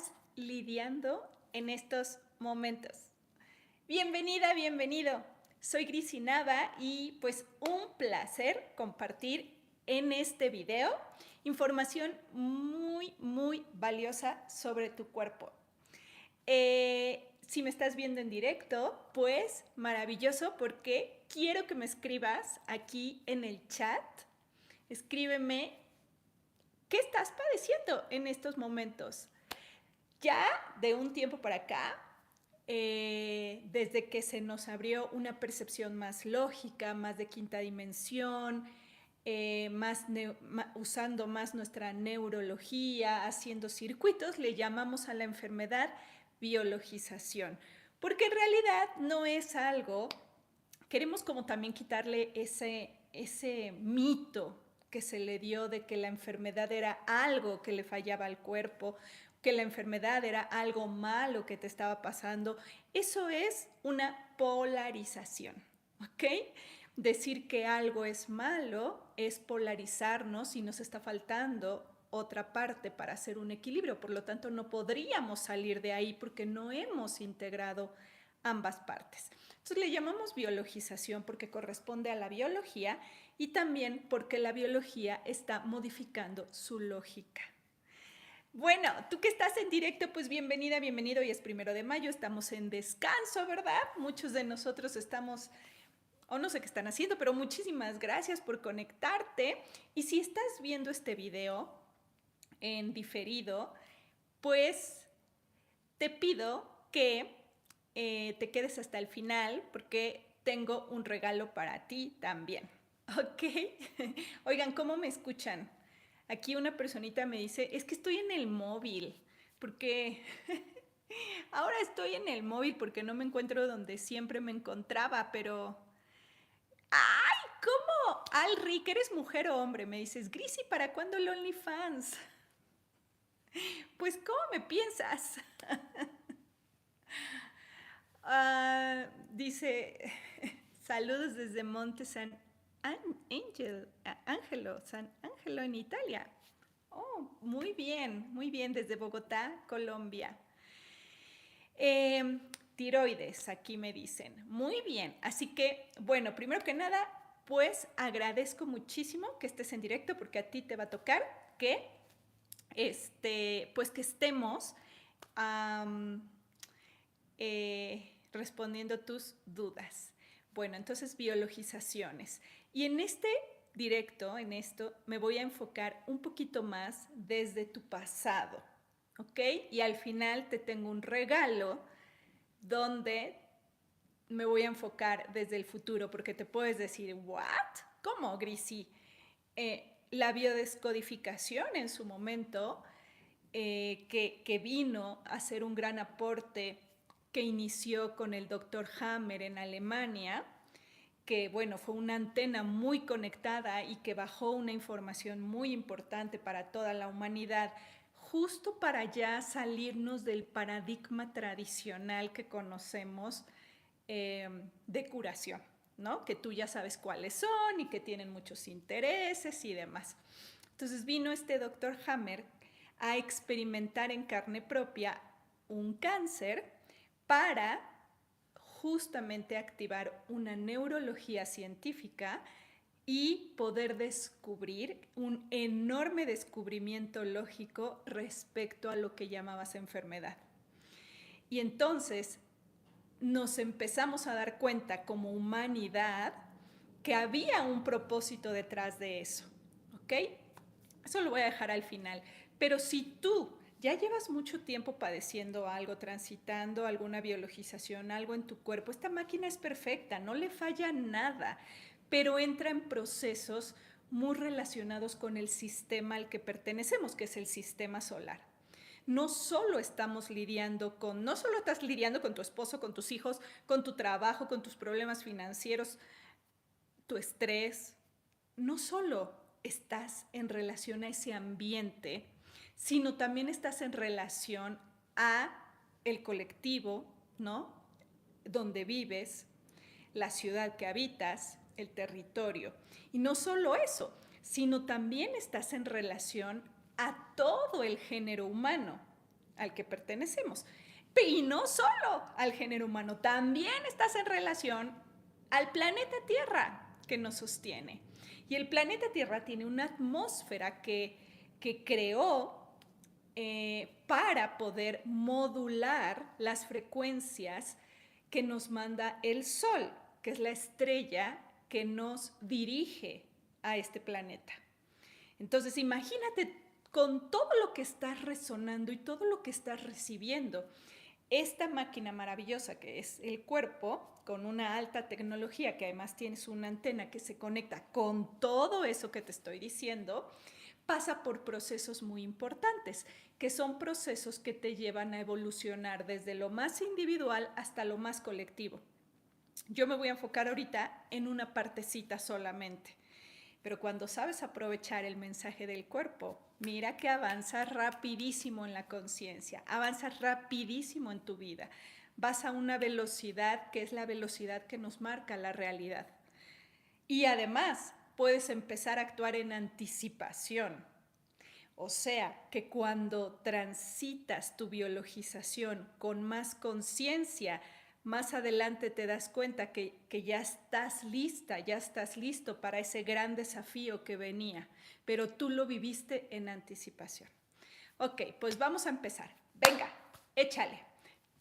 estás lidiando en estos momentos? Bienvenida, bienvenido. Soy Grisi Nava y pues un placer compartir en este video información muy valiosa sobre tu cuerpo. Si me estás viendo en directo, pues maravilloso, porque quiero que me escribas aquí en el chat. Escríbeme qué estás padeciendo en estos momentos. Ya de un tiempo para acá, desde que se nos abrió una percepción más lógica, más de quinta dimensión, usando más nuestra neurología, haciendo circuitos, le llamamos a la enfermedad biologización. Porque en realidad no es algo, queremos como también quitarle ese mito que se le dio de que la enfermedad era algo que le fallaba al cuerpo, que la enfermedad era algo malo que te estaba pasando. Eso es una polarización, ¿ok? Decir que algo es malo es polarizarnos y nos está faltando otra parte para hacer un equilibrio. Por lo tanto, no podríamos salir de ahí porque no hemos integrado ambas partes. Entonces le llamamos biologización porque corresponde a la biología y también porque la biología está modificando su lógica. Bueno, tú que estás en directo, pues bienvenida, bienvenido. Hoy es 1 de mayo, estamos en descanso, ¿verdad? Muchos de nosotros estamos, o no sé qué están haciendo, pero muchísimas gracias por conectarte. Y si estás viendo este video en diferido, pues te pido que te quedes hasta el final porque tengo un regalo para ti también, ¿ok? Oigan, ¿cómo me escuchan? Aquí una personita me dice, es que estoy en el móvil, porque ahora estoy en el móvil porque no me encuentro donde siempre me encontraba, pero... ¡Ay! ¿Cómo? Alric, ¿eres mujer o hombre? Me dices, Grisi, ¿para cuándo el OnlyFans? Pues, ¿cómo me piensas? Dice, saludos desde Monte San Angelo, San Angelo en Italia. Oh, muy bien, desde Bogotá, Colombia. Tiroides, aquí me dicen. Muy bien, así que, bueno, primero que nada, pues agradezco muchísimo que estés en directo porque a ti te va a tocar que, pues que estemos respondiendo tus dudas. Bueno, entonces biologizaciones. Y en este directo, en esto, me voy a enfocar un poquito más desde tu pasado, ¿ok? Y al final te tengo un regalo donde me voy a enfocar desde el futuro, porque te puedes decir, ¿what? ¿Cómo, Grisi? La biodescodificación en su momento, que vino a hacer un gran aporte, que inició con el doctor Hammer en Alemania, que bueno, fue una antena muy conectada y que bajó una información muy importante para toda la humanidad, justo para ya salirnos del paradigma tradicional que conocemos de curación, ¿no? Que tú ya sabes cuáles son y que tienen muchos intereses y demás. Entonces vino este doctor Hammer a experimentar en carne propia un cáncer para justamente activar una neurología científica y poder descubrir un enorme descubrimiento lógico respecto a lo que llamabas enfermedad. Y entonces nos empezamos a dar cuenta como humanidad que había un propósito detrás de eso, ¿ok? Eso lo voy a dejar al final. Pero si tú ya llevas mucho tiempo padeciendo algo, transitando alguna biologización, algo en tu cuerpo, esta máquina es perfecta, no le falla nada, pero entra en procesos muy relacionados con el sistema al que pertenecemos, que es el sistema solar. No solo estamos lidiando con, no solo estás lidiando con tu esposo, con tus hijos, con tu trabajo, con tus problemas financieros, tu estrés, no solo estás en relación a ese ambiente, sino también estás en relación a el colectivo, ¿no? Donde vives, la ciudad que habitas, el territorio. Y no solo eso, sino también estás en relación a todo el género humano, al que pertenecemos. Y no solo al género humano, también estás en relación al planeta Tierra que nos sostiene. Y el planeta Tierra tiene una atmósfera que creó para poder modular las frecuencias que nos manda el Sol, que es la estrella que nos dirige a este planeta. Entonces, imagínate con todo lo que estás resonando y todo lo que estás recibiendo. Esta máquina maravillosa que es el cuerpo, con una alta tecnología, que además tienes una antena que se conecta con todo eso que te estoy diciendo, pasa por procesos muy importantes, que son procesos que te llevan a evolucionar desde lo más individual hasta lo más colectivo. Yo me voy a enfocar ahorita en una partecita solamente, pero cuando sabes aprovechar el mensaje del cuerpo, mira que avanzas rapidísimo en la conciencia, avanzas rapidísimo en tu vida. Vas a una velocidad que es la velocidad que nos marca la realidad. Y además puedes empezar a actuar en anticipación. O sea, que cuando transitas tu biologización con más conciencia, más adelante te das cuenta que ya estás lista, ya estás listo para ese gran desafío que venía, pero tú lo viviste en anticipación. Ok, pues vamos a empezar. Venga, échale.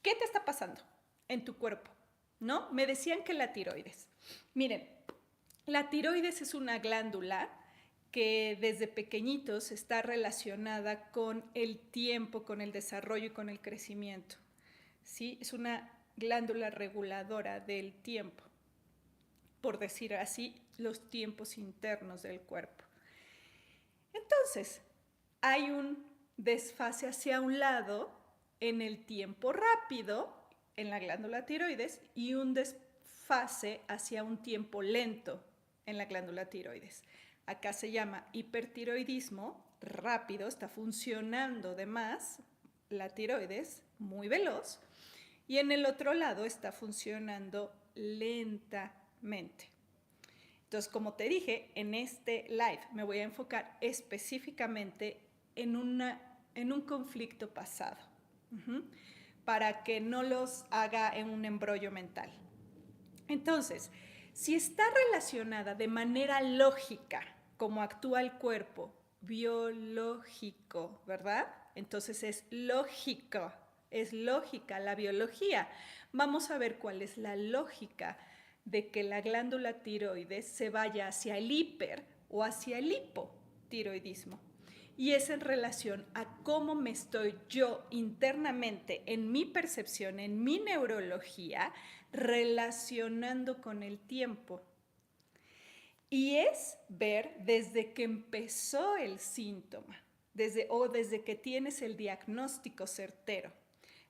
¿Qué te está pasando en tu cuerpo? ¿No? Me decían que la tiroides. Miren, la tiroides es una glándula que desde pequeñitos está relacionada con el tiempo, con el desarrollo y con el crecimiento. ¿Sí? Es una glándula reguladora del tiempo, por decir así, los tiempos internos del cuerpo. Entonces, hay un desfase hacia un lado en el tiempo rápido, en la glándula tiroides, y un desfase hacia un tiempo lento en la glándula tiroides. Acá se llama hipertiroidismo, rápido, está funcionando de más la tiroides, muy veloz, y en el otro lado está funcionando lentamente. Entonces, como te dije, en este live me voy a enfocar específicamente en un conflicto pasado, para que no los haga en un embrollo mental. Entonces, si está relacionada de manera lógica, como actúa el cuerpo, biológico, ¿verdad? Entonces es lógico, es lógica la biología. Vamos a ver cuál es la lógica de que la glándula tiroides se vaya hacia el hiper o hacia el hipotiroidismo. Y es en relación a cómo me estoy yo internamente, en mi percepción, en mi neurología, relacionando con el tiempo. Y es ver desde que empezó el síntoma, desde que tienes el diagnóstico certero.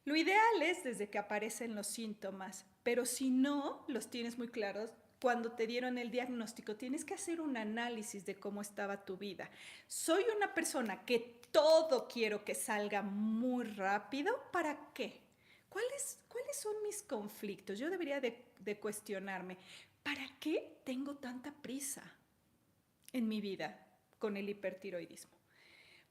Lo ideal es desde que aparecen los síntomas, pero si no los tienes muy claros, cuando te dieron el diagnóstico, tienes que hacer un análisis de cómo estaba tu vida. ¿Soy una persona que todo quiero que salga muy rápido? ¿Para qué? ¿Cuáles son mis conflictos? Yo debería de cuestionarme, ¿para qué tengo tanta prisa en mi vida con el hipertiroidismo?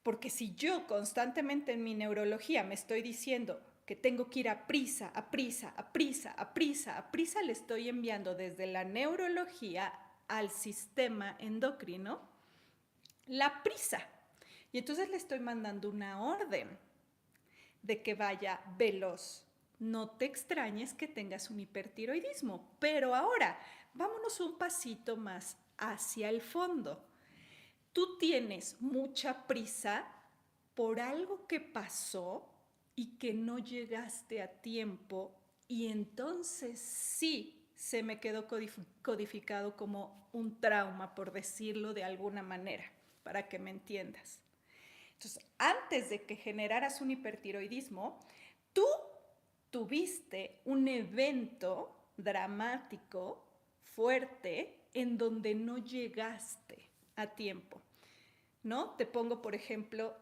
Porque si yo constantemente en mi neurología me estoy diciendo que tengo que ir a prisa, a prisa, a prisa, a prisa, a prisa, le estoy enviando desde la neurología al sistema endocrino la prisa. Y entonces le estoy mandando una orden de que vaya veloz. No te extrañes que tengas un hipertiroidismo, pero ahora vámonos un pasito más hacia el fondo. Tú tienes mucha prisa por algo que pasó y que no llegaste a tiempo, y entonces sí se me quedó codificado como un trauma, por decirlo de alguna manera, para que me entiendas. Entonces, antes de que generaras un hipertiroidismo, tú tuviste un evento dramático, fuerte, en donde no llegaste a tiempo, ¿no? Te pongo, por ejemplo,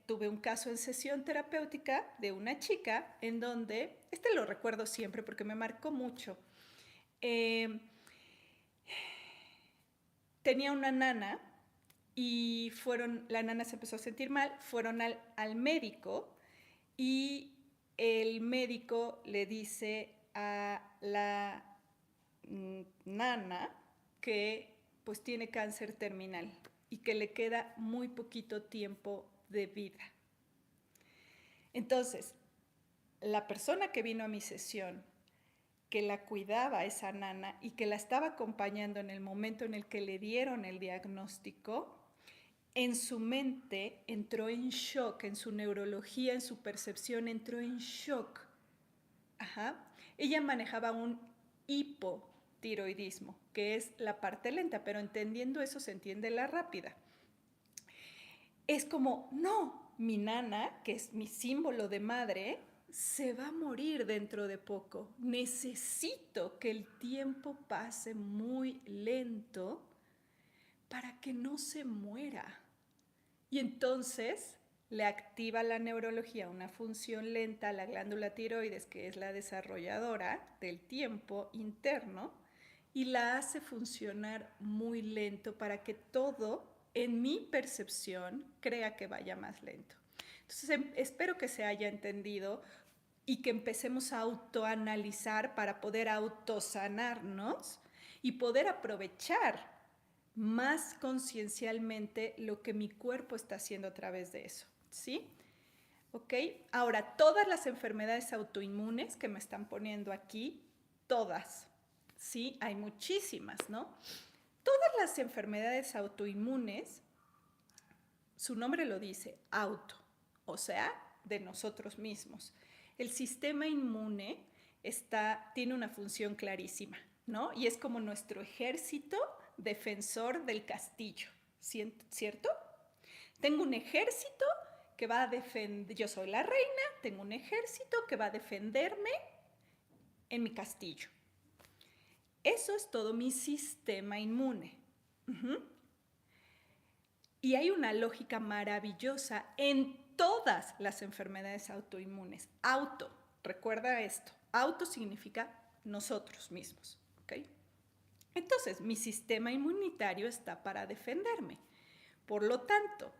tuve un caso en sesión terapéutica de una chica en donde, lo recuerdo siempre porque me marcó mucho. Tenía una nana y la nana se empezó a sentir mal, fueron al médico y el médico le dice a la nana que pues tiene cáncer terminal y que le queda muy poquito tiempo de vida. Entonces, la persona que vino a mi sesión, que la cuidaba a esa nana y que la estaba acompañando en el momento en el que le dieron el diagnóstico, en su mente entró en shock, en su neurología, en su percepción entró en shock. Ajá. Ella manejaba un hipotiroidismo, que es la parte lenta, pero entendiendo eso se entiende la rápida. Es como, no, mi nana, que es mi símbolo de madre, se va a morir dentro de poco. Necesito que el tiempo pase muy lento para que no se muera. Y entonces le activa la neurología una función lenta a la glándula tiroides, que es la desarrolladora del tiempo interno, y la hace funcionar muy lento para que todo, en mi percepción, crea que vaya más lento. Entonces, espero que se haya entendido y que empecemos a autoanalizar para poder autosanarnos y poder aprovechar más conciencialmente lo que mi cuerpo está haciendo a través de eso, ¿sí? ¿Ok? Ahora, todas las enfermedades autoinmunes que me están poniendo aquí, todas, ¿sí? Hay muchísimas, ¿no? Todas las enfermedades autoinmunes, su nombre lo dice, auto, o sea, de nosotros mismos. El sistema inmune tiene una función clarísima, ¿no? Y es como nuestro ejército defensor del castillo, ¿cierto? Tengo un ejército que va a defender, yo soy la reina, tengo un ejército que va a defenderme en mi castillo. Eso es todo mi sistema inmune. Y hay una lógica maravillosa en todas las enfermedades autoinmunes. Auto, recuerda esto, auto significa nosotros mismos, ¿ok? Entonces, mi sistema inmunitario está para defenderme. Por lo tanto,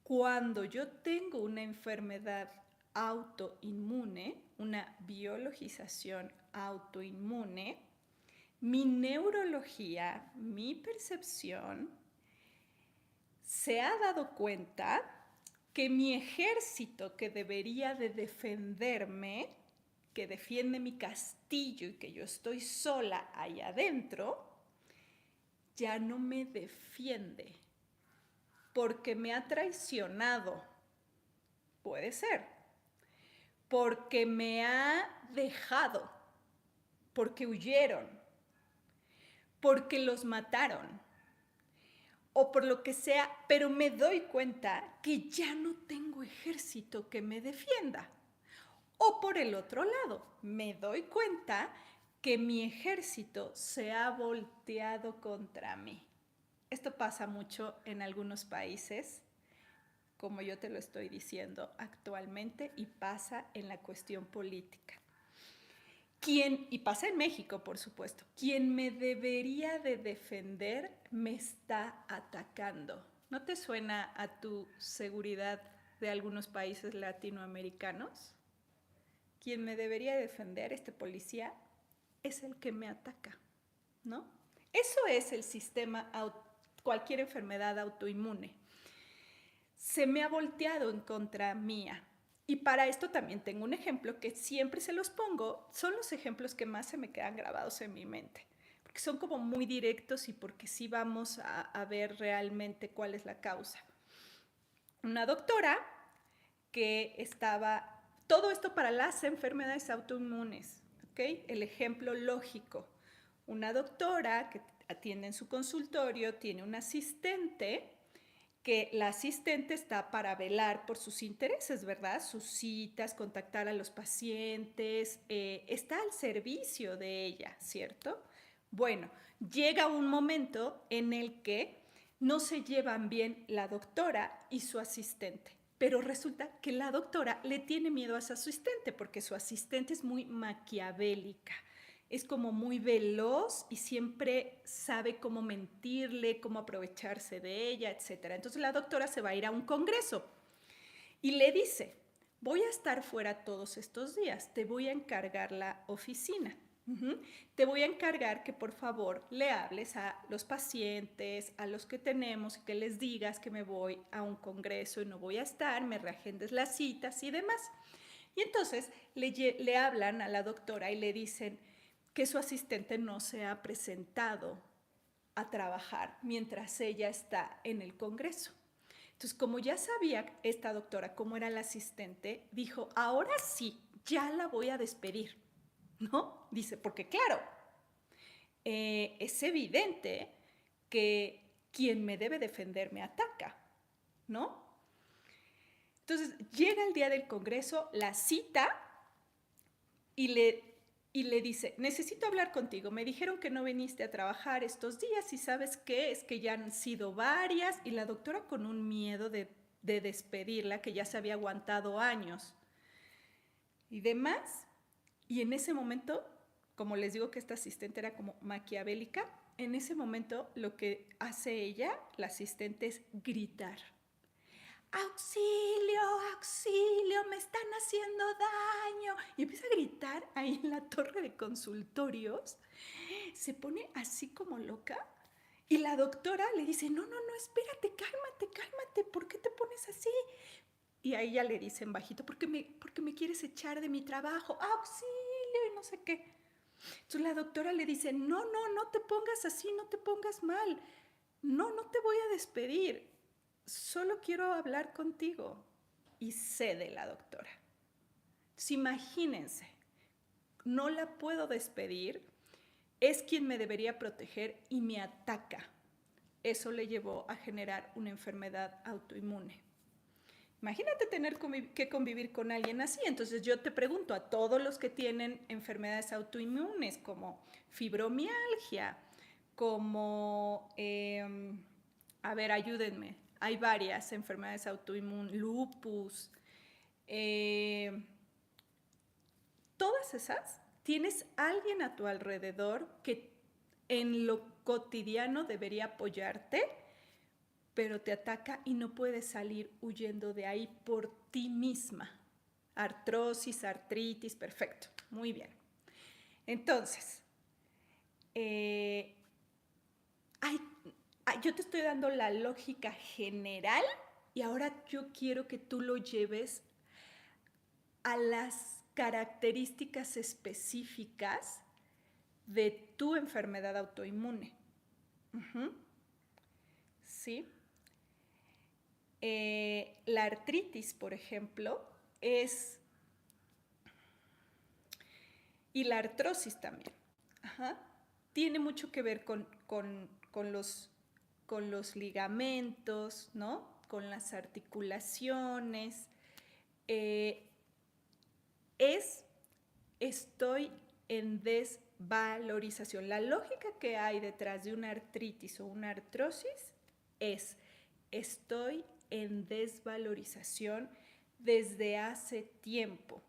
cuando yo tengo una enfermedad autoinmune, una biologización autoinmune, mi neurología, mi percepción, se ha dado cuenta que mi ejército que debería de defenderme, que defiende mi castillo y que yo estoy sola ahí adentro, ya no me defiende porque me ha traicionado. Puede ser. Porque me ha dejado. Porque huyeron. Porque los mataron. O por lo que sea, pero me doy cuenta que ya no tengo ejército que me defienda. O por el otro lado, me doy cuenta que mi ejército se ha volteado contra mí. Esto pasa mucho en algunos países, como yo te lo estoy diciendo actualmente, y pasa en la cuestión política. Y pasa en México, por supuesto, quien me debería de defender me está atacando. ¿No te suena a tu seguridad de algunos países latinoamericanos? Quien me debería defender, este policía, es el que me ataca, ¿no? Eso es el sistema, cualquier enfermedad autoinmune. Se me ha volteado en contra mía. Y para esto también tengo un ejemplo que siempre se los pongo. Son los ejemplos que más se me quedan grabados en mi mente. Porque son como muy directos y porque sí vamos a ver realmente cuál es la causa. Una doctora que estaba... Todo esto para las enfermedades autoinmunes, ¿ok? El ejemplo lógico. Una doctora que atiende en su consultorio tiene un asistente que la asistente está para velar por sus intereses, ¿verdad? Sus citas, contactar a los pacientes, está al servicio de ella, ¿cierto? Bueno, llega un momento en el que no se llevan bien la doctora y su asistente, pero resulta que la doctora le tiene miedo a su asistente porque su asistente es muy maquiavélica. Es como muy veloz y siempre sabe cómo mentirle, cómo aprovecharse de ella, etc. Entonces la doctora se va a ir a un congreso y le dice, voy a estar fuera todos estos días, te voy a encargar la oficina. Te voy a encargar que por favor le hables a los pacientes, a los que tenemos, que les digas que me voy a un congreso y no voy a estar, me reagendes las citas y demás. Y entonces le hablan a la doctora y le dicen que su asistente no se ha presentado a trabajar mientras ella está en el congreso. Entonces, como ya sabía esta doctora cómo era la asistente, dijo, ahora sí, ya la voy a despedir, ¿no? Dice, porque claro, es evidente que quien me debe defender me ataca, ¿no? Entonces, llega el día del congreso, la cita y le dice, necesito hablar contigo, me dijeron que no viniste a trabajar estos días y ¿sabes qué? Es que ya han sido varias, y la doctora con un miedo de despedirla, que ya se había aguantado años y demás. Y en ese momento, como les digo que esta asistente era como maquiavélica, en ese momento lo que hace ella, la asistente, es gritar. ¡Auxilio, auxilio! ¡Me están haciendo daño! Y empieza a gritar ahí en la torre de consultorios. Se pone así como loca. Y la doctora le dice, no, espérate, cálmate. ¿Por qué te pones así? Y a ella le dicen bajito, porque me quieres echar de mi trabajo. ¡Auxilio! Y no sé qué. Entonces la doctora le dice, no te pongas así, no te pongas mal. No te voy a despedir. Solo quiero hablar contigo. Y cede la doctora. Entonces, imagínense, no la puedo despedir, es quien me debería proteger y me ataca. Eso le llevó a generar una enfermedad autoinmune. Imagínate tener que convivir con alguien así. Entonces yo te pregunto a todos los que tienen enfermedades autoinmunes como fibromialgia, como, a ver, ayúdenme, hay varias enfermedades autoinmunes, lupus, todas esas, tienes alguien a tu alrededor que en lo cotidiano debería apoyarte, pero te ataca y no puedes salir huyendo de ahí por ti misma. Artrosis, artritis, perfecto, muy bien. Entonces, yo te estoy dando la lógica general y ahora yo quiero que tú lo lleves a las características específicas de tu enfermedad autoinmune. ¿Sí? La artritis, por ejemplo, y la artrosis también. Tiene mucho que ver con los ligamentos, ¿no? Con las articulaciones. Estoy en desvalorización. La lógica que hay detrás de una artritis o una artrosis es: estoy en desvalorización desde hace tiempo.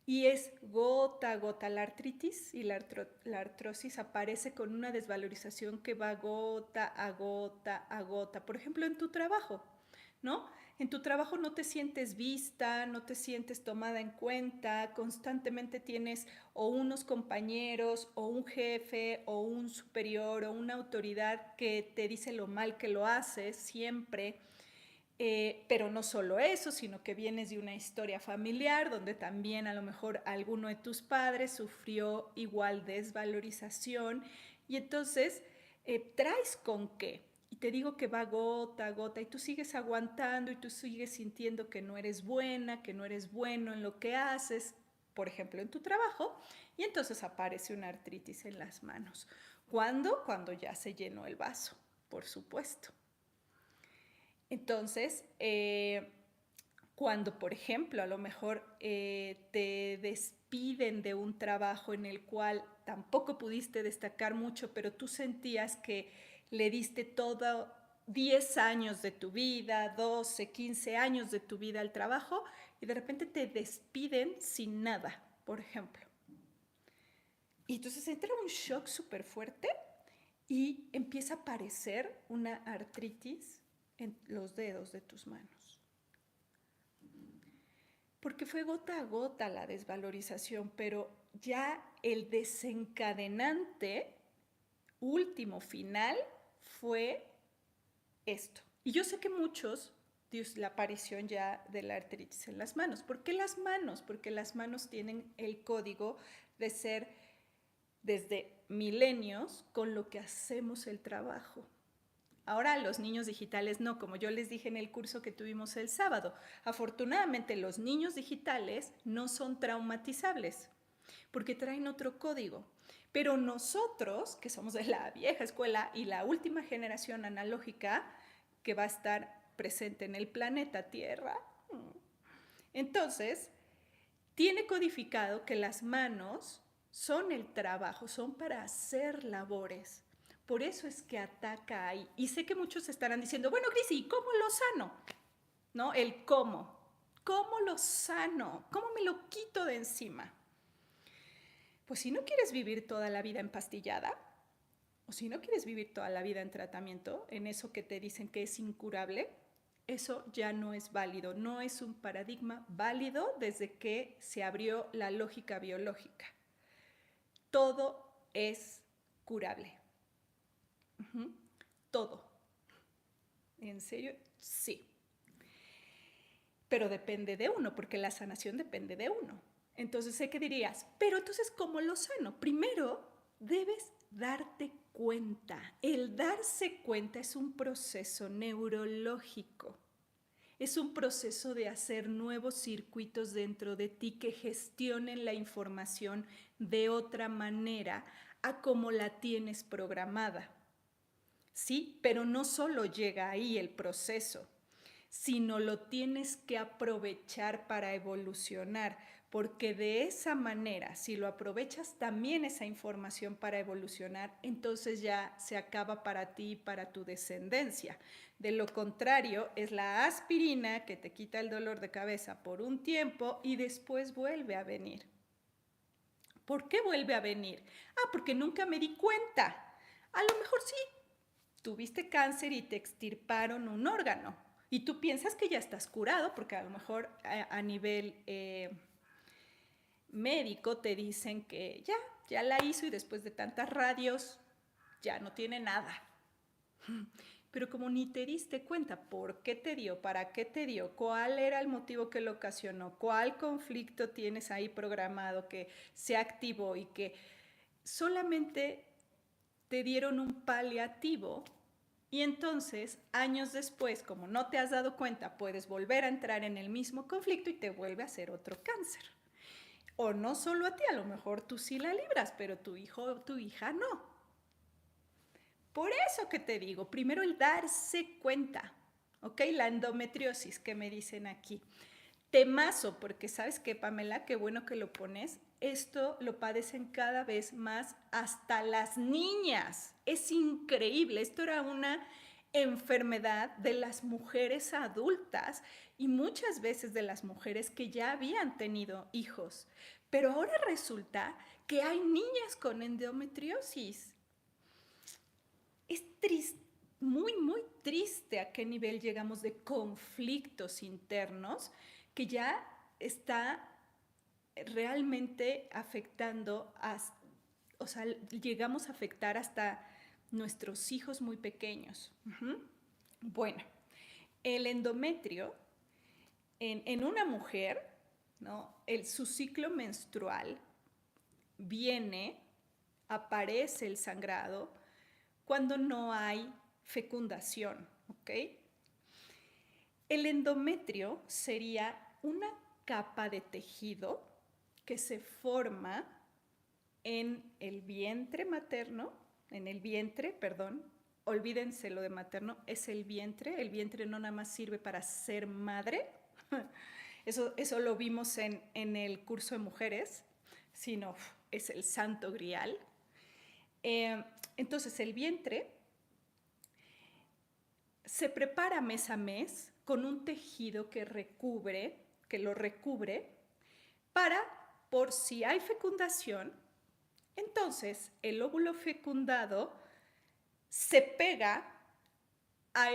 Y es gota a gota. La artritis y la artrosis aparece con una desvalorización que va gota a gota a gota. Por ejemplo, en tu trabajo, ¿no? En tu trabajo no te sientes vista, no te sientes tomada en cuenta, constantemente tienes o unos compañeros o un jefe o un superior o una autoridad que te dice lo mal que lo haces siempre. Pero no solo eso, sino que vienes de una historia familiar donde también a lo mejor alguno de tus padres sufrió igual desvalorización, y entonces traes con qué. Y te digo que va gota a gota y tú sigues aguantando y tú sigues sintiendo que no eres buena, que no eres bueno en lo que haces, por ejemplo, en tu trabajo, y entonces aparece una artritis en las manos. ¿Cuándo? Cuando ya se llenó el vaso, por supuesto. Entonces, cuando, por ejemplo, a lo mejor te despiden de un trabajo en el cual tampoco pudiste destacar mucho, pero tú sentías que le diste todo 10 años de tu vida, 12, 15 años de tu vida al trabajo, y de repente te despiden sin nada, por ejemplo. Y entonces entra un shock súper fuerte y empieza a aparecer una artritis en los dedos de tus manos. porque fue gota a gota la desvalorización, pero ya el desencadenante último, final, fue esto. Y yo sé que muchos, Dios, la aparición ya de la artritis en las manos. ¿Por qué las manos? Porque las manos tienen el código de ser desde milenios con lo que hacemos el trabajo. Ahora los niños digitales no, como yo les dije en el curso que tuvimos el sábado. Afortunadamente los niños digitales no son traumatizables porque traen otro código. Pero nosotros, que somos de la vieja escuela y la última generación analógica que va a estar presente en el planeta Tierra, entonces tiene codificado que las manos son el trabajo, son para hacer labores. Por eso es que ataca ahí. Y sé que muchos estarán diciendo, bueno, Grisi, ¿cómo lo sano? ¿No? El cómo. ¿Cómo lo sano? ¿Cómo me lo quito de encima? Pues si no quieres vivir toda la vida empastillada, o si no quieres vivir toda la vida en tratamiento, en eso que te dicen que es incurable, eso ya no es válido, no es un paradigma válido desde que se abrió la lógica biológica. Todo es curable. Todo. ¿En serio? Sí. Pero depende de uno, porque la sanación depende de uno. Entonces sé que dirías, pero entonces, ¿cómo lo sano? Primero, debes darte cuenta. El darse cuenta es un proceso neurológico. Es un proceso de hacer nuevos circuitos dentro de ti que gestionen la información de otra manera a como la tienes programada. Sí, pero no solo llega ahí el proceso, sino lo tienes que aprovechar para evolucionar, porque de esa manera, si lo aprovechas también esa información para evolucionar, entonces ya se acaba para ti y para tu descendencia. De lo contrario, es la aspirina que te quita el dolor de cabeza por un tiempo y después vuelve a venir. ¿Por qué vuelve a venir? Ah, porque nunca me di cuenta. A lo mejor sí, tuviste cáncer y te extirparon un órgano y tú piensas que ya estás curado porque a lo mejor a nivel médico te dicen que ya la hizo y después de tantas radios ya no tiene nada. Pero como ni te diste cuenta por qué te dio, para qué te dio, cuál era el motivo que lo ocasionó, cuál conflicto tienes ahí programado que se activó y que solamente te dieron un paliativo y entonces años después, como no te has dado cuenta, puedes volver a entrar en el mismo conflicto y te vuelve a hacer otro cáncer. O no solo a ti, a lo mejor tú sí la libras, pero tu hijo o tu hija no. Por eso que te digo, primero el darse cuenta, ¿ok? La endometriosis que me dicen aquí. Temazo, porque sabes qué, Pamela, qué bueno que lo pones. Esto lo padecen cada vez más hasta las niñas. Es increíble. Esto era una enfermedad de las mujeres adultas y muchas veces de las mujeres que ya habían tenido hijos. Pero ahora resulta que hay niñas con endometriosis. Es triste, muy, muy triste a qué nivel llegamos de conflictos internos que ya está realmente afectando, o sea, llegamos a afectar hasta nuestros hijos muy pequeños. Bueno, el endometrio en una mujer, ¿no? Su ciclo menstrual viene, aparece el sangrado cuando no hay fecundación, ¿ok? El endometrio sería una capa de tejido que se forma en el vientre materno, olvídense lo de materno, es el vientre no nada más sirve para ser madre, eso lo vimos en el curso de mujeres, sino es el santo grial. Entonces el vientre se prepara mes a mes con un tejido que lo recubre para, por si hay fecundación, entonces el óvulo fecundado se pega a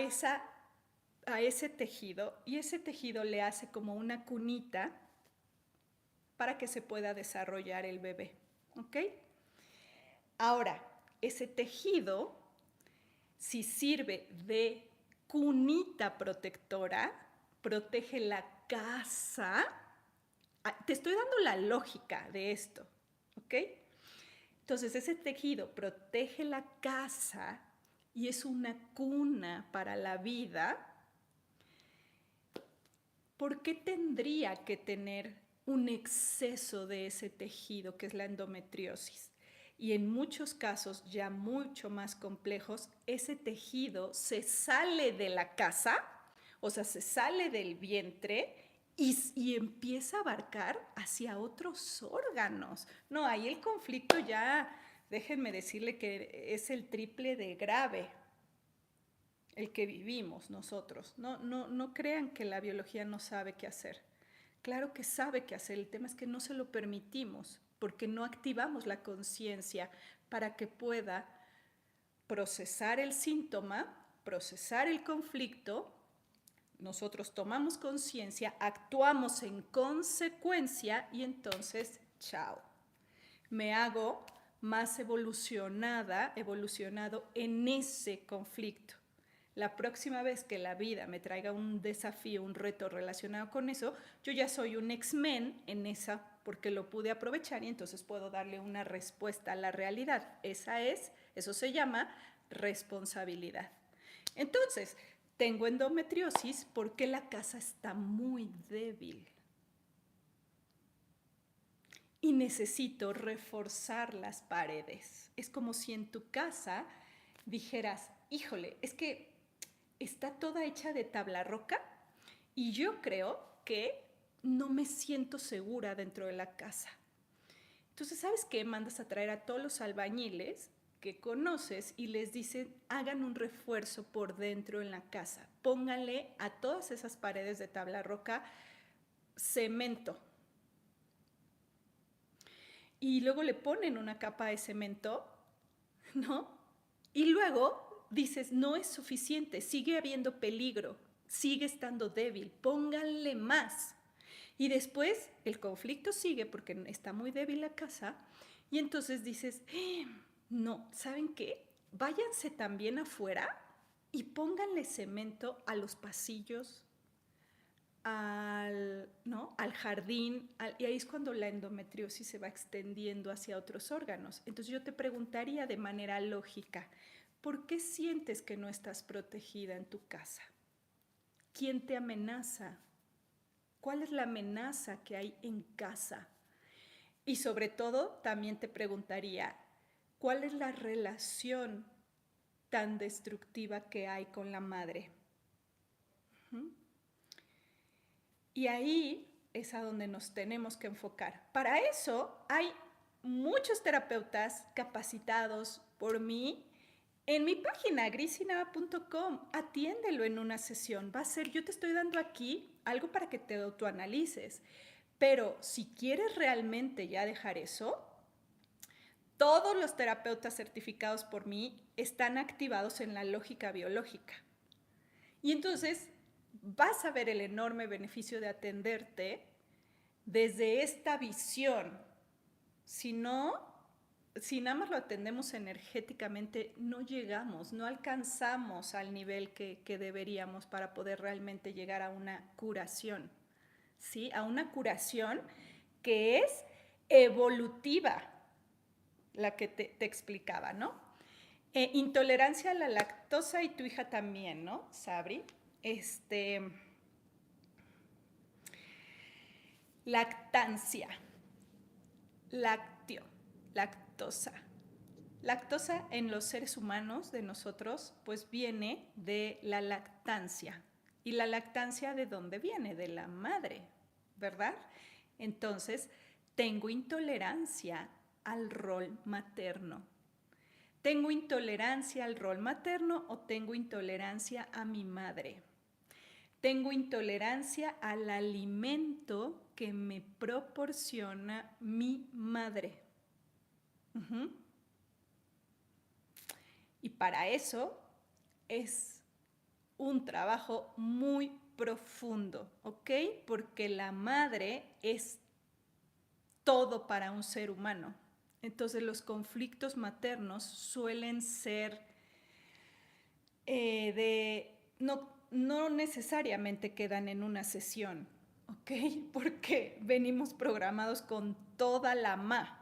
ese tejido y ese tejido le hace como una cunita para que se pueda desarrollar el bebé, ¿ok? Ahora, ese tejido, si sirve de cunita protectora, protege la casa. Te estoy dando la lógica de esto, ¿ok? Entonces, ese tejido protege la casa y es una cuna para la vida. ¿Por qué tendría que tener un exceso de ese tejido que es la endometriosis? Y en muchos casos ya mucho más complejos, ese tejido se sale de la casa, o sea, se sale del vientre y empieza a abarcar hacia otros órganos. No, ahí el conflicto ya, déjenme decirle que es el triple de grave, el que vivimos nosotros. No crean que la biología no sabe qué hacer. Claro que sabe qué hacer, el tema es que no se lo permitimos porque no activamos la conciencia para que pueda procesar el síntoma, procesar el conflicto. Nosotros tomamos conciencia, actuamos en consecuencia y entonces, chao. Me hago más evolucionado en ese conflicto. La próxima vez que la vida me traiga un desafío, un reto relacionado con eso, yo ya soy un X-Men en esa porque lo pude aprovechar y entonces puedo darle una respuesta a la realidad. Eso se llama responsabilidad. Entonces, tengo endometriosis porque la casa está muy débil y necesito reforzar las paredes. Es como si en tu casa dijeras, híjole, es que está toda hecha de tabla roca y yo creo que no me siento segura dentro de la casa. Entonces, ¿sabes qué? Mandas a traer a todos los albañiles que conoces y les dices, hagan un refuerzo por dentro en la casa. Pónganle a todas esas paredes de tabla roca cemento. Y luego le ponen una capa de cemento, ¿no? Y luego dices, no es suficiente, sigue habiendo peligro, sigue estando débil, pónganle más. Y después el conflicto sigue porque está muy débil la casa y entonces dices, no, ¿saben qué? Váyanse también afuera y pónganle cemento a los pasillos, al jardín, y ahí es cuando la endometriosis se va extendiendo hacia otros órganos. Entonces yo te preguntaría de manera lógica, ¿por qué sientes que no estás protegida en tu casa? ¿Quién te amenaza? ¿Cuál es la amenaza que hay en casa? Y sobre todo, también te preguntaría, ¿cuál es la relación tan destructiva que hay con la madre? Y ahí es a donde nos tenemos que enfocar. Para eso hay muchos terapeutas capacitados por mí en mi página grisinava.com. Atiéndelo en una sesión. Va a ser, yo te estoy dando aquí algo para que te autoanalices. Pero si quieres realmente ya dejar eso, todos los terapeutas certificados por mí están activados en la lógica biológica. Y entonces vas a ver el enorme beneficio de atenderte desde esta visión. Si nada más lo atendemos energéticamente, no llegamos, no alcanzamos al nivel que deberíamos para poder realmente llegar a una curación, ¿sí? A una curación que es evolutiva, la que te explicaba, ¿no? Intolerancia a la lactosa y tu hija también, ¿no, Sabri? Lactancia, lácteo, lactosa. Lactosa en los seres humanos de nosotros, pues viene de la lactancia. ¿Y la lactancia de dónde viene? De la madre, ¿verdad? Entonces, tengo intolerancia al rol materno. ¿Tengo intolerancia al rol materno o tengo intolerancia a mi madre? Tengo intolerancia al alimento que me proporciona mi madre. Y para eso es un trabajo muy profundo, ¿ok? Porque la madre es todo para un ser humano. Entonces los conflictos maternos suelen ser no necesariamente quedan en una sesión, ¿ok? Porque venimos programados con toda la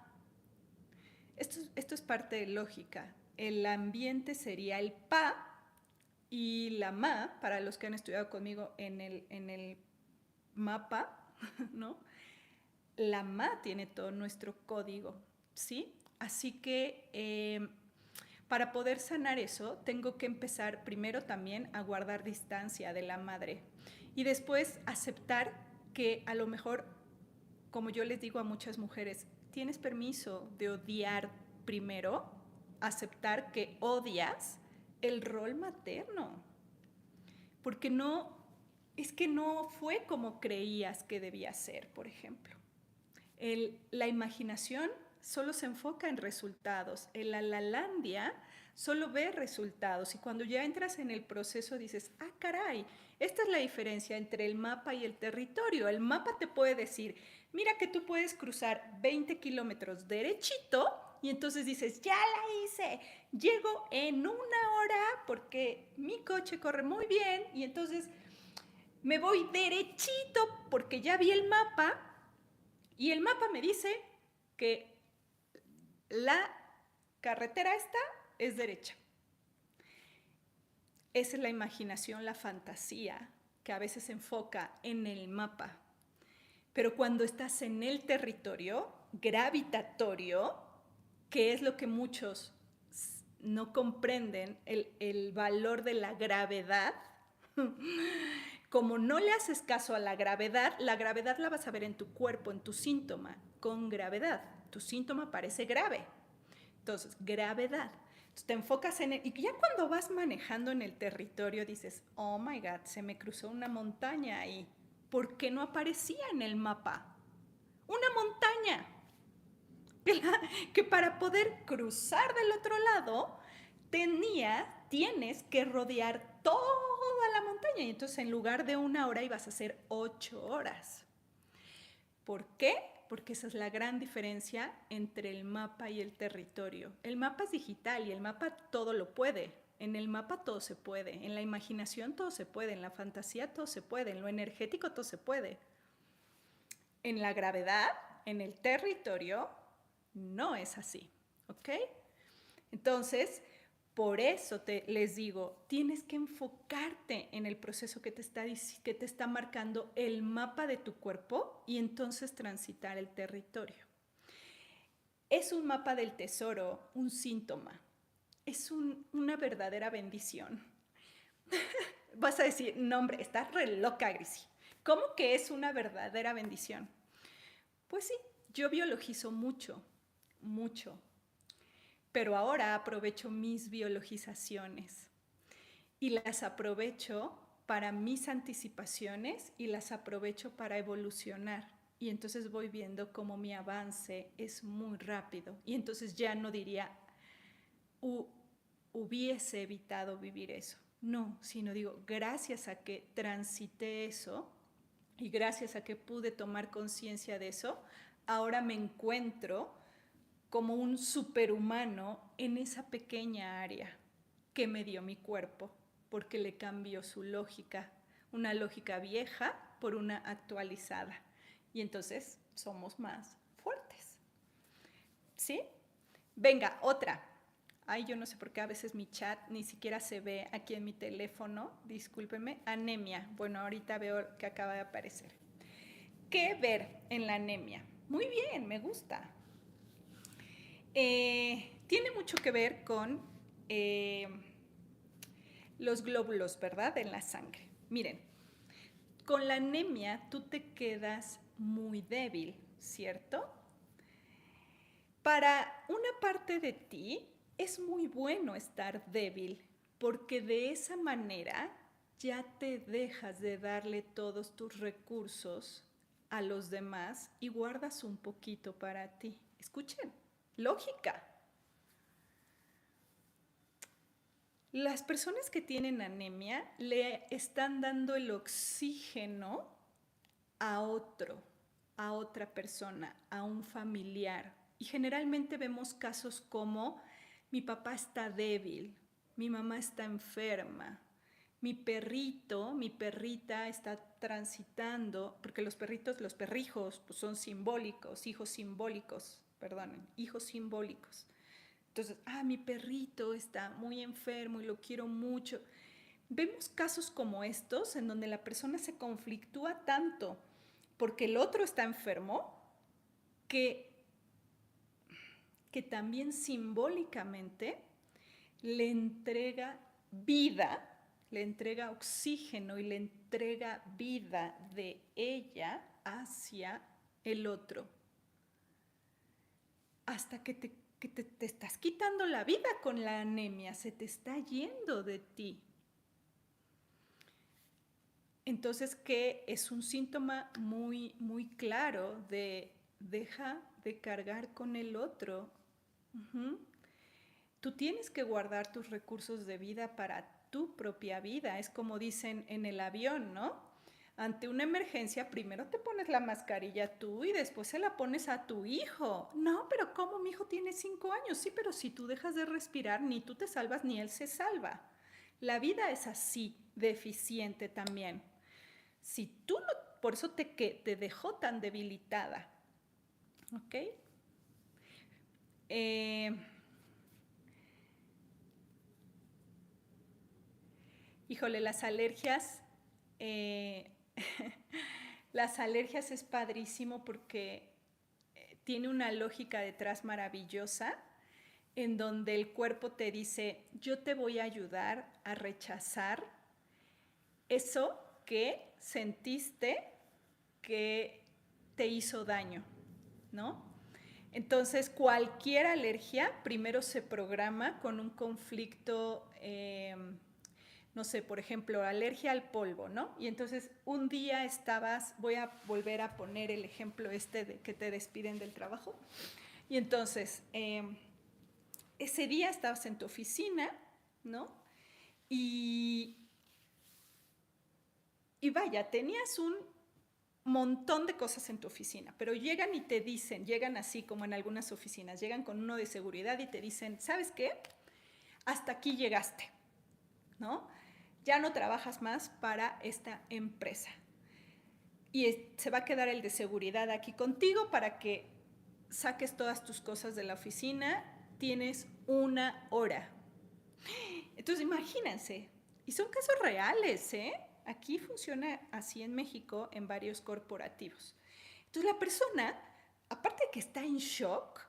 Esto es parte de lógica. El ambiente sería el pa y la para los que han estudiado conmigo en el mapa, ¿no? La tiene todo nuestro código, ¿sí? Así que para poder sanar eso, tengo que empezar primero también a guardar distancia de la madre y después aceptar que a lo mejor, como yo les digo a muchas mujeres, tienes permiso de odiar primero, aceptar que odias el rol materno, porque es que no fue como creías que debía ser, por ejemplo. La imaginación solo se enfoca en resultados. El Alalandia solo ve resultados y cuando ya entras en el proceso dices, ah, caray, esta es la diferencia entre el mapa y el territorio. El mapa te puede decir, mira que tú puedes cruzar 20 kilómetros derechito y entonces dices, ya la hice, llego en 1 hora porque mi coche corre muy bien y entonces me voy derechito porque ya vi el mapa y el mapa me dice que la carretera esta es derecha. Esa es la imaginación, la fantasía, que a veces se enfoca en el mapa. Pero cuando estás en el territorio gravitatorio, que es lo que muchos no comprenden, el valor de la gravedad, como no le haces caso a la gravedad la vas a ver en tu cuerpo, en tu síntoma, con gravedad. Tu síntoma parece grave. Entonces, gravedad. Entonces, te enfocas en él. Y ya cuando vas manejando en el territorio dices, oh my God, se me cruzó una montaña ahí. ¿Por qué no aparecía en el mapa? Una montaña. Que para poder cruzar del otro lado, tienes que rodear toda la montaña. Y entonces en lugar de 1 hora ibas a hacer 8 horas. ¿Por qué? Porque esa es la gran diferencia entre el mapa y el territorio. El mapa es digital y el mapa todo lo puede. En el mapa todo se puede, en la imaginación todo se puede, en la fantasía todo se puede, en lo energético todo se puede. En la gravedad, en el territorio, no es así, ¿ok? Entonces, por eso les digo, tienes que enfocarte en el proceso que te está marcando el mapa de tu cuerpo y entonces transitar el territorio. Es un mapa del tesoro, un síntoma. Es una verdadera bendición. Vas a decir, no hombre, estás re loca, Grisi. ¿Cómo que es una verdadera bendición? Pues sí, yo biologizo mucho, mucho. Pero ahora aprovecho mis biologizaciones y las aprovecho para mis anticipaciones y las aprovecho para evolucionar. Y entonces voy viendo cómo mi avance es muy rápido. Y entonces ya no diría, hubiese evitado vivir eso. No, sino digo, gracias a que transité eso y gracias a que pude tomar conciencia de eso, ahora me encuentro como un superhumano en esa pequeña área que me dio mi cuerpo, porque le cambió su lógica, una lógica vieja por una actualizada. Y entonces somos más fuertes. ¿Sí? Venga, otra. Ay, yo no sé por qué a veces mi chat ni siquiera se ve aquí en mi teléfono. Discúlpenme. Anemia. Bueno, ahorita veo que acaba de aparecer. ¿Qué ver en la anemia? Muy bien, me gusta. Tiene mucho que ver con los glóbulos, ¿verdad? En la sangre. Miren, con la anemia tú te quedas muy débil, ¿cierto? Para una parte de ti es muy bueno estar débil, porque de esa manera ya te dejas de darle todos tus recursos a los demás y guardas un poquito para ti. Escuchen, lógica. Las personas que tienen anemia le están dando el oxígeno a otro. a otra persona, a un familiar. Y generalmente vemos casos como mi papá está débil, mi mamá está enferma, mi perrito, mi perrita está transitando, porque los perritos, los perrijos, pues son simbólicos, hijos simbólicos, perdonen, hijos simbólicos. Entonces, mi perrito está muy enfermo y lo quiero mucho. Vemos casos como estos en donde la persona se conflictúa tanto porque el otro está enfermo que, que también simbólicamente le entrega vida, le entrega oxígeno y le entrega vida de ella hacia el otro. Hasta que te estás quitando la vida con la anemia, se te está yendo de ti. Entonces, que es un síntoma muy, muy claro de deja de cargar con el otro. Uh-huh. Tú tienes que guardar tus recursos de vida para tu propia vida. Es como dicen en el avión, ¿no? Ante una emergencia, primero te pones la mascarilla tú y después se la pones a tu hijo. No, pero ¿cómo? Mi hijo tiene 5 años. Sí, pero si tú dejas de respirar, ni tú te salvas ni él se salva. La vida es así, deficiente también. Si tú no, por eso te dejó tan debilitada. ¿Ok? Híjole, las alergias, las alergias es padrísimo porque tiene una lógica detrás maravillosa en donde el cuerpo te dice, yo te voy a ayudar a rechazar eso que sentiste que te hizo daño, ¿no? Entonces, cualquier alergia primero se programa con un conflicto, no sé, por ejemplo, alergia al polvo, ¿no? Y entonces un día voy a volver a poner el ejemplo este de que te despiden del trabajo, y entonces ese día estabas en tu oficina, ¿no? Y vaya, tenías un montón de cosas en tu oficina, pero llegan y te dicen, llegan así como en algunas oficinas, llegan con uno de seguridad y te dicen, ¿sabes qué? Hasta aquí llegaste, ¿no? Ya no trabajas más para esta empresa. Y se va a quedar el de seguridad aquí contigo para que saques todas tus cosas de la oficina. Tienes 1 hora. Entonces, imagínense. Y son casos reales, ¿eh? Aquí funciona así en México en varios corporativos. Entonces, la persona, aparte de que está en shock,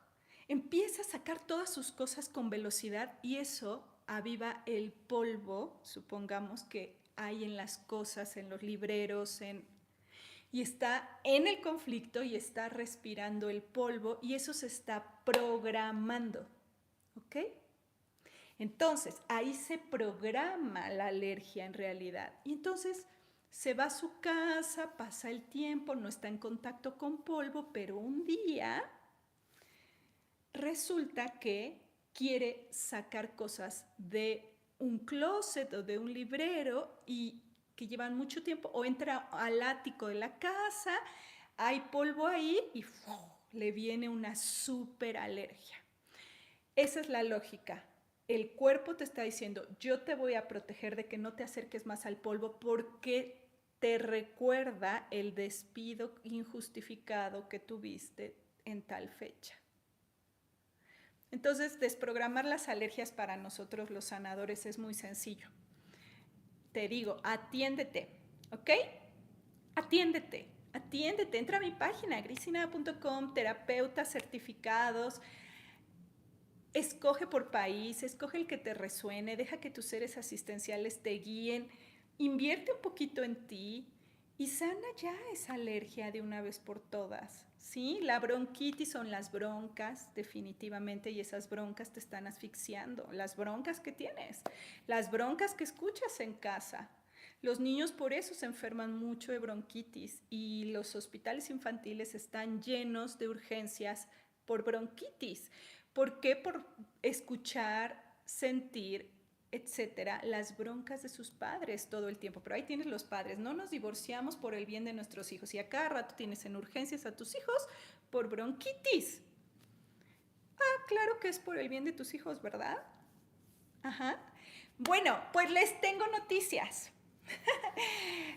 empieza a sacar todas sus cosas con velocidad y eso aviva el polvo, supongamos que hay en las cosas, en los libreros, y está en el conflicto y está respirando el polvo y eso se está programando, ¿ok? Entonces, ahí se programa la alergia en realidad. Y entonces se va a su casa, pasa el tiempo, no está en contacto con polvo, pero un día resulta que quiere sacar cosas de un closet o de un librero y que llevan mucho tiempo, o entra al ático de la casa, hay polvo ahí y le viene una súper alergia. Esa es la lógica. El cuerpo te está diciendo, yo te voy a proteger de que no te acerques más al polvo porque te recuerda el despido injustificado que tuviste en tal fecha. Entonces, desprogramar las alergias para nosotros los sanadores es muy sencillo. Te digo, atiéndete, ¿ok? Atiéndete, atiéndete. Entra a mi página, grisinada.com, terapeutas certificados. Escoge por país, escoge el que te resuene, deja que tus seres asistenciales te guíen, invierte un poquito en ti y sana ya esa alergia de una vez por todas. ¿Sí? La bronquitis son las broncas, definitivamente, y esas broncas te están asfixiando. Las broncas que tienes, las broncas que escuchas en casa. Los niños por eso se enferman mucho de bronquitis y los hospitales infantiles están llenos de urgencias por bronquitis. ¿Por qué? Por escuchar, sentir etcétera, las broncas de sus padres todo el tiempo. Pero ahí tienes los padres, no nos divorciamos por el bien de nuestros hijos y a cada rato tienes en urgencias a tus hijos por bronquitis. Ah, claro que es por el bien de tus hijos, ¿verdad? Ajá. Bueno, pues les tengo noticias.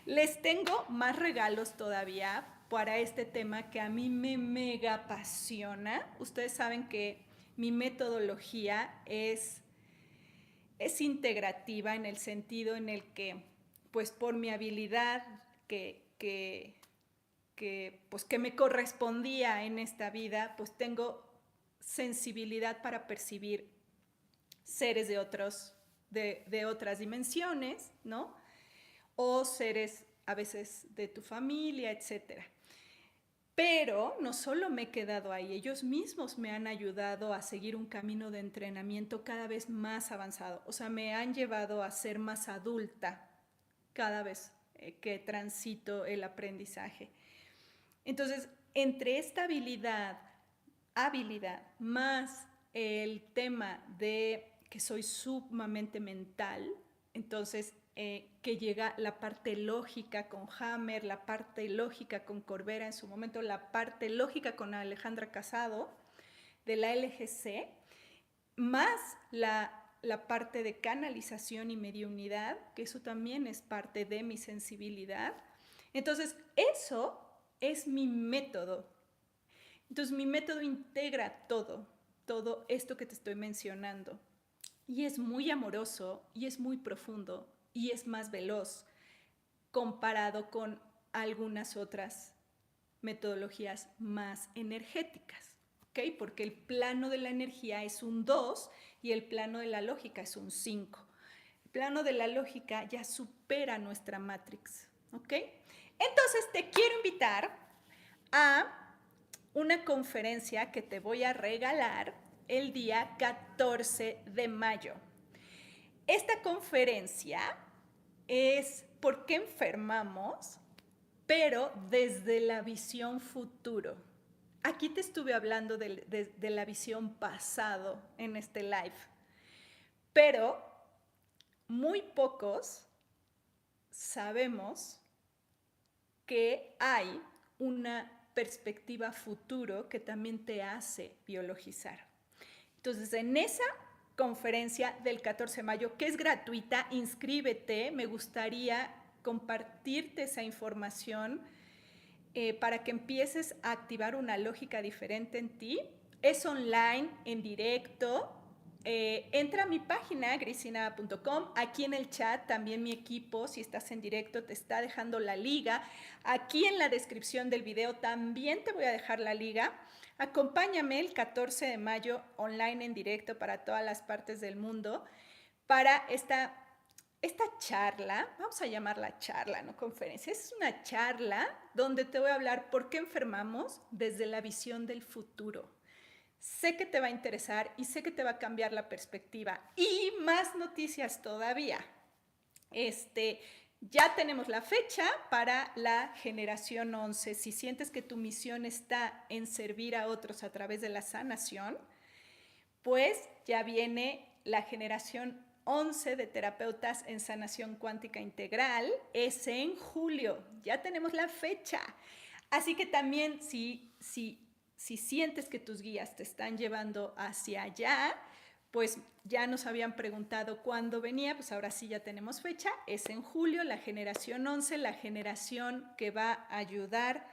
Les tengo más regalos todavía para este tema que a mí me mega apasiona. Ustedes saben que mi metodología es integrativa en el sentido en el que, pues por mi habilidad pues, que me correspondía en esta vida, pues tengo sensibilidad para percibir seres de otras dimensiones, ¿no? O seres a veces de tu familia, etcétera. Pero no solo me he quedado ahí, ellos mismos me han ayudado a seguir un camino de entrenamiento cada vez más avanzado. O sea, me han llevado a ser más adulta cada vez que transito el aprendizaje. Entonces, entre esta habilidad más el tema de que soy sumamente mental, entonces que llega la parte lógica con Hammer, la parte lógica con Corbera en su momento, la parte lógica con Alejandra Casado de la LGC, más la parte de canalización y mediunidad, que eso también es parte de mi sensibilidad. Entonces, eso es mi método. Entonces, mi método integra todo esto que te estoy mencionando. Y es muy amoroso, y es muy profundo, y es más veloz comparado con algunas otras metodologías más energéticas, ¿ok? Porque el plano de la energía es un 2 y el plano de la lógica es un 5. El plano de la lógica ya supera nuestra matrix, ¿ok? Entonces te quiero invitar a una conferencia que te voy a regalar el día 14 de mayo. Esta conferencia es ¿por qué enfermamos? Pero desde la visión futuro. Aquí te estuve hablando de la visión pasado en este live, pero muy pocos sabemos que hay una perspectiva futuro que también te hace biologizar. Entonces, en esa conferencia del 14 de mayo, que es gratuita, inscríbete, me gustaría compartirte esa información para que empieces a activar una lógica diferente en ti. Es online, en directo. Entra a mi página, grisinada.com. Aquí en el chat también mi equipo, si estás en directo, te está dejando la liga. Aquí en la descripción del video también te voy a dejar la liga. Acompáñame el 14 de mayo online en directo para todas las partes del mundo para esta charla, vamos a llamarla charla, no conferencia, es una charla donde te voy a hablar por qué enfermamos desde la visión del futuro. Sé que te va a interesar y sé que te va a cambiar la perspectiva. Y más noticias todavía. Ya tenemos la fecha para la generación 11. Si sientes que tu misión está en servir a otros a través de la sanación, pues ya viene la generación 11 de terapeutas en sanación cuántica integral. Es en julio. Ya tenemos la fecha. Así que también si sientes que tus guías te están llevando hacia allá, pues ya nos habían preguntado cuándo venía, pues ahora sí ya tenemos fecha. Es en julio, la generación 11, la generación que va a ayudar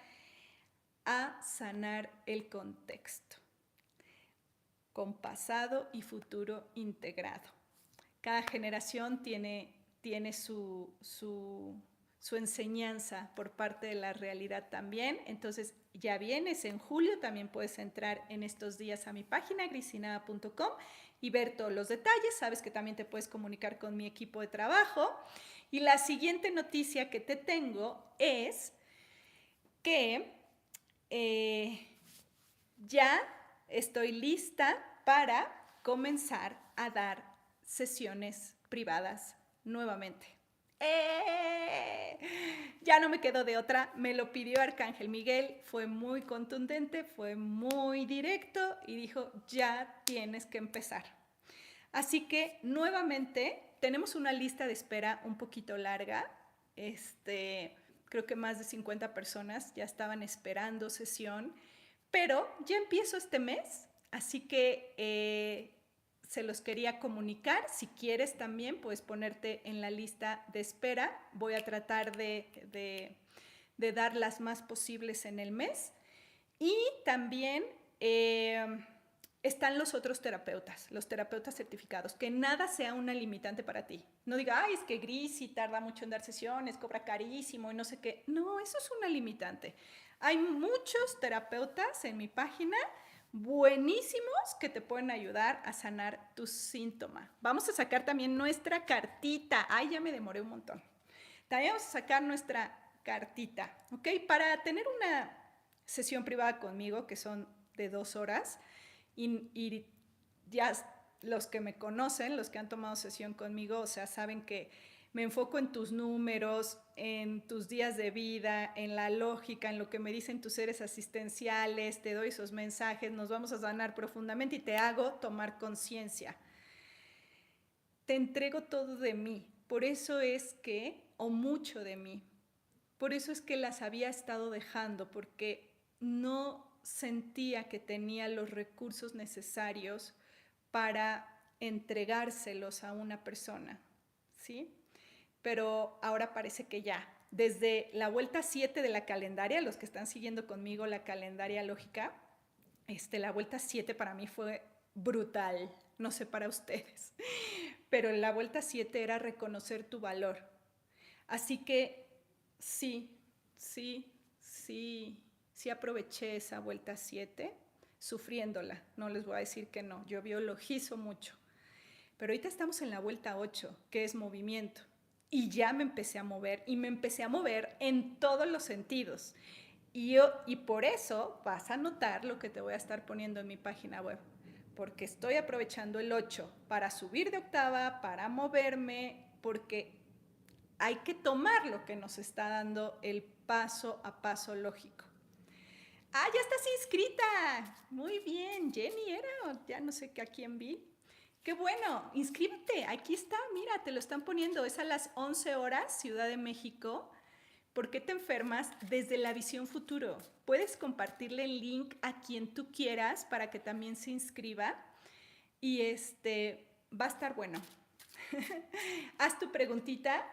a sanar el contexto con pasado y futuro integrado. Cada generación tiene su enseñanza por parte de la realidad también. Entonces, ya vienes en julio, también puedes entrar en estos días a mi página, grisinada.com, y ver todos los detalles. Sabes que también te puedes comunicar con mi equipo de trabajo. Y la siguiente noticia que te tengo es que ya estoy lista para comenzar a dar sesiones privadas nuevamente. Ya no me quedó de otra, me lo pidió Arcángel Miguel, fue muy contundente, fue muy directo y dijo, ya tienes que empezar. Así que nuevamente tenemos una lista de espera un poquito larga. Creo que más de 50 personas ya estaban esperando sesión, pero ya empiezo este mes, así que se los quería comunicar. Si quieres también puedes ponerte en la lista de espera. Voy a tratar de dar las más posibles en el mes. Y también están los otros terapeutas, los terapeutas certificados, que nada sea una limitante para ti. No diga, ay, es que Grisi tarda mucho en dar sesiones, cobra carísimo y no sé qué. No, eso es una limitante. Hay muchos terapeutas en mi página buenísimos que te pueden ayudar a sanar tu síntoma. Vamos a sacar también nuestra cartita. Ay, ya me demoré un montón. También vamos a sacar nuestra cartita, ¿ok? Para tener una sesión privada conmigo, que son de 2 horas, y ya los que me conocen, los que han tomado sesión conmigo, o sea, saben que me enfoco en tus números, en tus días de vida, en la lógica, en lo que me dicen tus seres asistenciales, te doy esos mensajes, nos vamos a sanar profundamente y te hago tomar conciencia. Te entrego todo de mí, por eso es que, o mucho de mí, por eso es que las había estado dejando, porque no sentía que tenía los recursos necesarios para entregárselos a una persona, ¿sí? Pero ahora parece que ya. Desde la vuelta 7 de la calendaria, los que están siguiendo conmigo la calendaria lógica, la vuelta 7 para mí fue brutal, no sé para ustedes, pero la vuelta 7 era reconocer tu valor. Así que sí aproveché esa vuelta 7, sufriéndola, no les voy a decir que no, yo biologizo mucho. Pero ahorita estamos en la vuelta 8, que es movimiento. Y ya me empecé a mover, y me empecé a mover en todos los sentidos. Y por eso vas a notar lo que te voy a estar poniendo en mi página web, porque estoy aprovechando el 8 para subir de octava, para moverme, porque hay que tomar lo que nos está dando el paso a paso lógico. Ah, ya estás inscrita. Muy bien, Jenny era, ya no sé a quién vi. Qué bueno, inscríbete, aquí está, mira, te lo están poniendo, es a las 11 horas, Ciudad de México. ¿Por qué te enfermas? Desde la visión futuro. Puedes compartirle el link a quien tú quieras para que también se inscriba y va a estar bueno. Haz tu preguntita.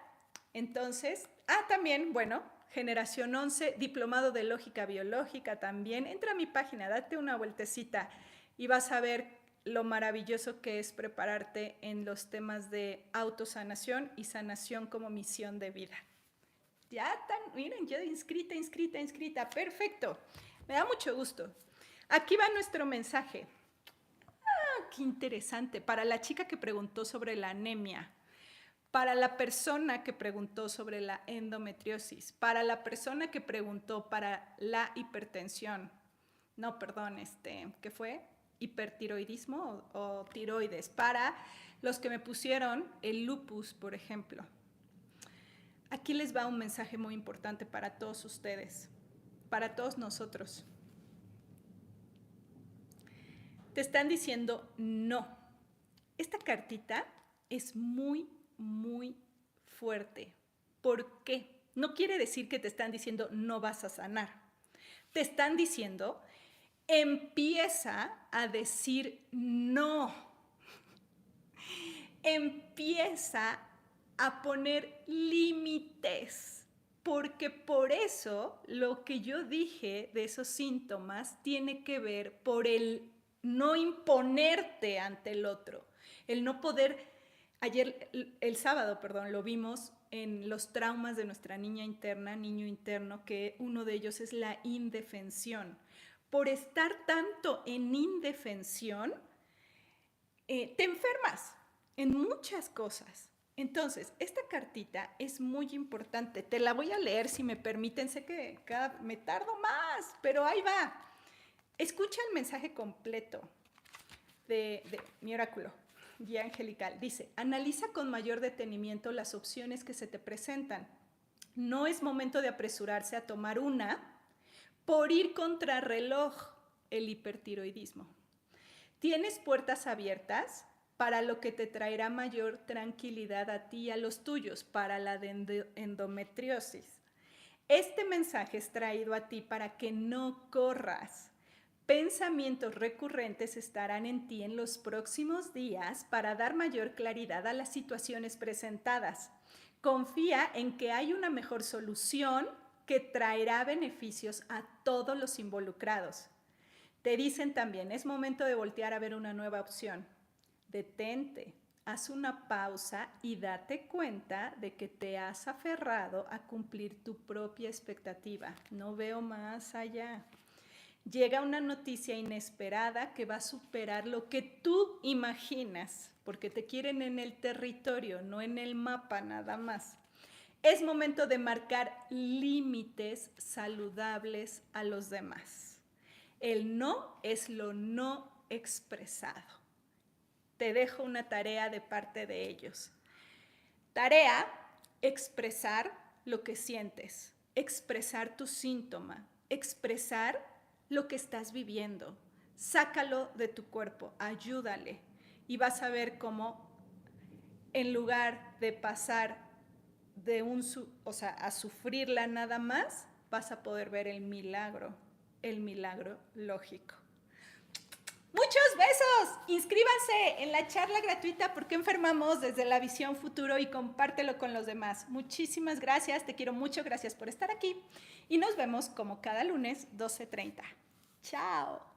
Entonces, también, bueno, Generación 11, diplomado de lógica biológica también. Entra a mi página, date una vueltecita y vas a ver lo maravilloso que es prepararte en los temas de autosanación y sanación como misión de vida. Ya están, miren, ya inscrita, perfecto. Me da mucho gusto. Aquí va nuestro mensaje. Qué interesante. Para la chica que preguntó sobre la anemia, para la persona que preguntó sobre la endometriosis, para la persona que preguntó para la hipertensión, no, perdón, ¿qué fue? Hipertiroidismo o tiroides, para los que me pusieron el lupus, por ejemplo. Aquí les va un mensaje muy importante para todos ustedes, para todos nosotros. Te están diciendo no. Esta cartita es muy fuerte. ¿Por qué? No quiere decir que te están diciendo no vas a sanar. Te están diciendo empieza a decir no. Empieza a poner límites. Porque por eso lo que yo dije de esos síntomas tiene que ver por el no imponerte ante el otro, el no poder. El sábado, lo vimos en los traumas de nuestra niña interna, niño interno, que uno de ellos es la indefensión. Por estar tanto en indefensión, te enfermas en muchas cosas. Entonces, esta cartita es muy importante. Te la voy a leer si me permiten. Sé que me tardo más, pero ahí va. Escucha el mensaje completo de mi oráculo, guía angelical. Dice, analiza con mayor detenimiento las opciones que se te presentan. No es momento de apresurarse a tomar una por ir contrarreloj, el hipertiroidismo. Tienes puertas abiertas para lo que te traerá mayor tranquilidad a ti y a los tuyos, para la de endometriosis. Este mensaje es traído a ti para que no corras. Pensamientos recurrentes estarán en ti en los próximos días para dar mayor claridad a las situaciones presentadas. Confía en que hay una mejor solución que traerá beneficios a todos los involucrados. Te dicen también, es momento de voltear a ver una nueva opción. Detente, haz una pausa y date cuenta de que te has aferrado a cumplir tu propia expectativa. No veo más allá. Llega una noticia inesperada que va a superar lo que tú imaginas, porque te quieren en el territorio, no en el mapa nada más. Es momento de marcar límites saludables a los demás. El no es lo no expresado. Te dejo una tarea de parte de ellos. Tarea, expresar lo que sientes, expresar tu síntoma, expresar lo que estás viviendo. Sácalo de tu cuerpo, ayúdale y vas a ver cómo en lugar de pasar de a sufrirla nada más, vas a poder ver el milagro lógico. Muchos besos. Inscríbanse en la charla gratuita ¿Por qué enfermamos desde la visión futuro? Y compártelo con los demás. Muchísimas gracias. Te quiero mucho. Gracias por estar aquí. Y nos vemos como cada lunes 12:30. Chao.